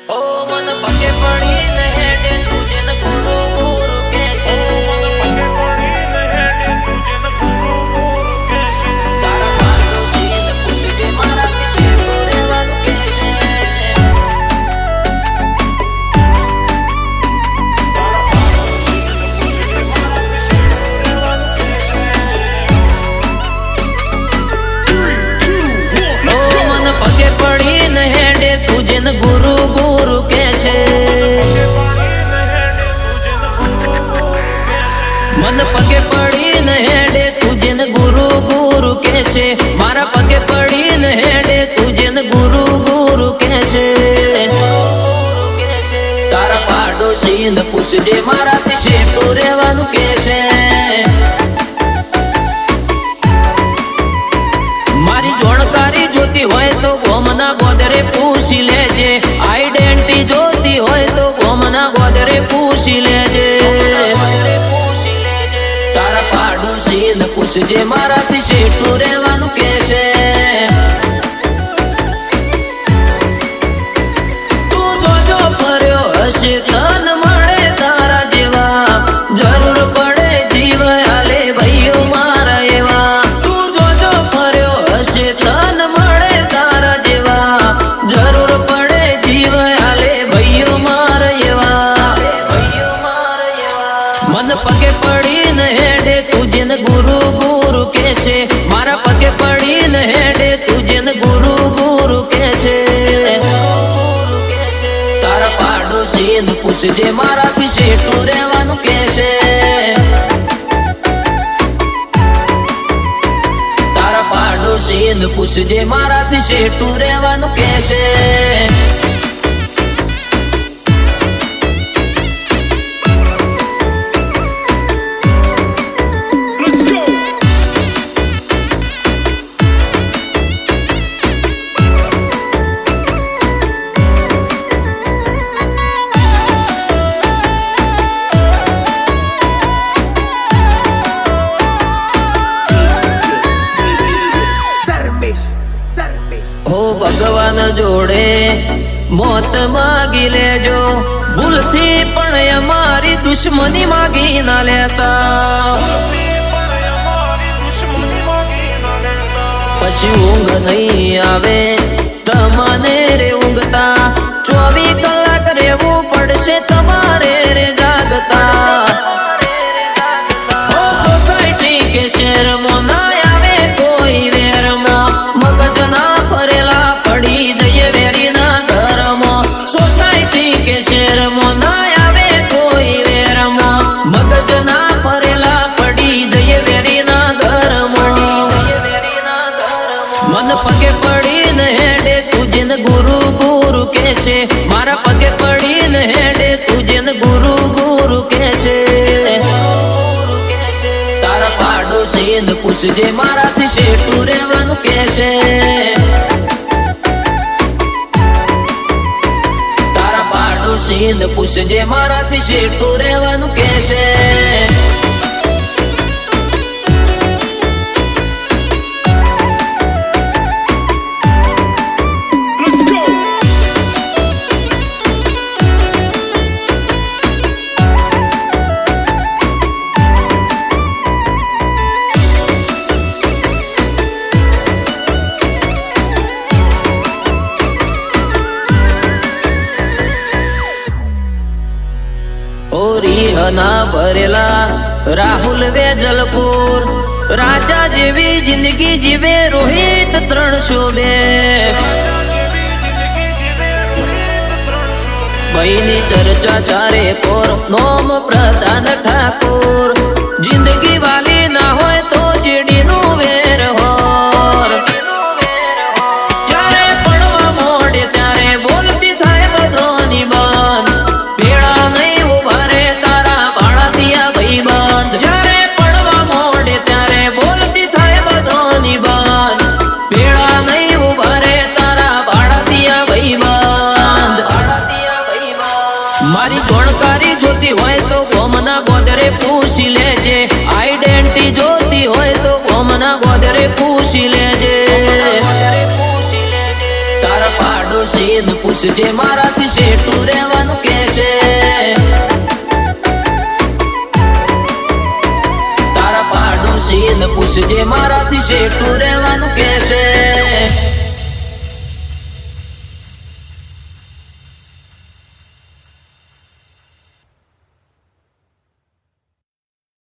ओ मन पके पड़ी नहेडे तुझे न गुरु गुरु कैसे मन पके पड़ी नहेडे तुझे न गुरु गुरु कैसे तारा पालो सीन पूछ के मारा किसे पूरे वालू कैसे ओ मन पके पड़ी नहेडे तुझे न गुरु गुरु कैसे मन पगे पड़ी नहेडे तुझे न गुरु गुरु कैसे मारा पगे पड़ी नहेडे तुझे न गुरु गुरु कैसे तारा पाडोशी न पूछजे मारा से तो रेवानु कैसे मारी जोड़कारी जोती होय तो गोमना गोदरे पूछी लेजे आइडेंटिटी जोती होय तो गोमना गोदरे पूछी लेजे तारा पाडोशी न पूछजे मारा से तो रेवानु कैसे तू जो फर्यो हसे तन मळे तारा जेवा जरूर पड़े जीव आले भाईओ मारा एवा तू जो फर्यो हसे तन मळे तारा जेवा जरूर पड़े जीव आले भाईओ मारा एवा मन पगे पड़ी नहेडे तुझे न गुरु गुरु कैसे मारा पगे पड़ी नहेडे तुझे न गुरु गुरु कैसे तारा पाडोशी न पूछजे मारा से तो रेवानु कैसे तारा पाडोशी न पूछजे मारा से तो रेवानु कैसे हो भगवान जोड़े मौत मांगी लेजो भूल थी पण हमारी दुश्मनी मांगी ना लेता पछी ऊंघ नहीं आवे तमाने रे ऊंघता 24 कलाक रेवू पड़शे तमारे रे जागता हो सोसाइटी के शहर मो ना आवे कोई वेर मो मगज ना भरेला पड़ी जये वेरी ना घर मो सोसाइटी के शहर मो ना आवे कोई वेर मो मगज ना भरेला पड़ी जये वेरी ना घर मो मन पगे पड़ी नहेडे तुझे न गुरु गुरु कैसे मारा पगे पड़ी नहेडे तुझे न गुरु गुरु कैसे तारा पाडोशी न पूछजे मारा से तो रेवानु कैसे तारा पाडोशी न पूछजे मारा से तो रेवानु कैसे ना भरेला राहुल वेजलपुर राजा जेवी जिंदगी जीवे रोहित 302 बहिनी चर्चा चारे कोर नोम प्रधान ठाकुर जिंदगी वाली ना होय तो जीडी नु वेर होर चारे पड़वा मोड़े त्यारे बोलती थाय बधोनी बान पेड़ा नहीं उभारे तारा भाड़ा दिया भाई बांध जारे पड़वा मोड़े त्यारे बोलती थाय बधोनी बान पेड़ा नहीं उभारे तारा भाड़ा दिया भाई बांध मारी जोड़कारी जोती होय तो गोमना गोदरे पूछ ले પૂછજે મારાથી શેઠું રહેવાનું કહેશે. તારા પાડોશીને પૂછજે મારાથી શેઠું રહેવાનું કહેશે.